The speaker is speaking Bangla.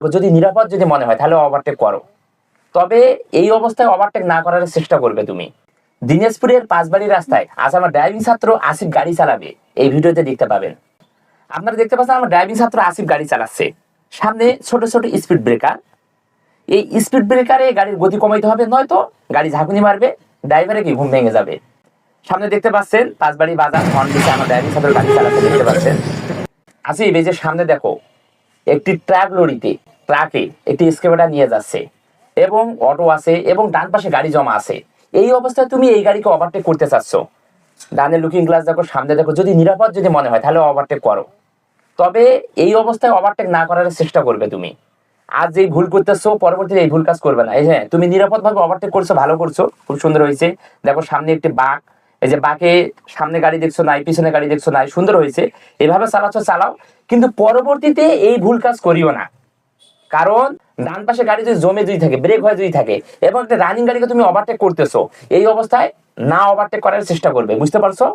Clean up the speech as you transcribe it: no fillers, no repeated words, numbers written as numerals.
যদি নিরাপদ যদি মনে হয় তাহলে ওভারটেক করো, তবে এই অবস্থায় ওভারটেক না করার চেষ্টা করবে তুমি। দিনাজপুরের পাঁচবাড়ি রাস্তায় আজ আমার ড্রাইভিং ছাত্র আসিফ গাড়ি চালাবে, এই ভিডিওতে দেখতে পাবেন। আপনারা দেখতে পাচ্ছেন আমার ড্রাইভিং ছাত্র আসিফ গাড়ি চালাচ্ছে, সামনে ছোট ছোট স্পিড ব্রেকার। এই স্পিড ব্রেকারে গাড়ির গতি কমাইতে হবে, নয়তো গাড়ি ঝাঁকুনি মারবে, ড্রাইভারে কি ঘুম ভেঙে যাবে। সামনে দেখতে পাচ্ছেন পাঁচবাড়ি বাজার, হর্ন দিচ্ছে আমার ড্রাইভিং ছাত্র গাড়ি চালাচ্ছে, দেখতে পাচ্ছেন। আসিফ এই যে সামনে দেখো একটি ট্রাকে একটি এক্সকেভেটর নিয়ে যাচ্ছে এবং অটো আছে এবং ডান পাশে গাড়ি জমা আছে। এই অবস্থায় তুমি এই গাড়িকে ওভারটেক করতে চাচ্ছ, ডানে লুকিং গ্লাস দেখো, সামনে দেখো, যদি নিরাপদ যদি মনে হয় তাহলে ওভারটেক করো, তবে এই অবস্থায় ওভারটেক না করার চেষ্টা করবে তুমি। আজ যেই ভুল করতেছো পরবর্তীতে এই ভুল কাজ করবে না। এই হ্যাঁ, তুমি নিরাপদ ভাবে ওভারটেক করছো, ভালো করছো, খুব সুন্দর হয়েছে। দেখো সামনে একটি বাঁক, এই যে বাঁকে সামনে গাড়ি দেখছো নাই, পিছনে গাড়ি দেখছো নাই, সুন্দর হয়েছে। এভাবে চালাচ্ছ চালাও, কিন্তু পরবর্তীতে এই ভুল কাজ করিও না। কারণ ডান পাশে গাড়ি যদি জমে যদি থাকে, ব্রেক হয়ে যদি থাকে এবং একটা রানিং গাড়িকে তুমি ওভারটেক করতেছো, এই অবস্থায় না ওভারটেক করার চেষ্টা করবে, বুঝতে পারছো?